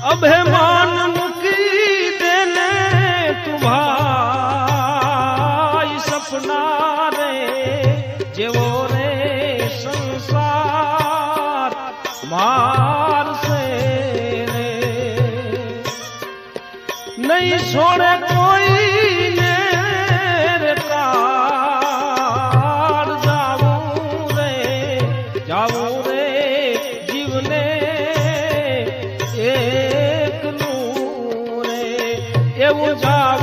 અભિમાન મૂકી દેને તું ભાઈ સપના રે જેવો રે સંસાર મારશે રે નહીં છોડે કોઈને રે કાળ જાવું રે જીવને એકલું રે એવું જાવ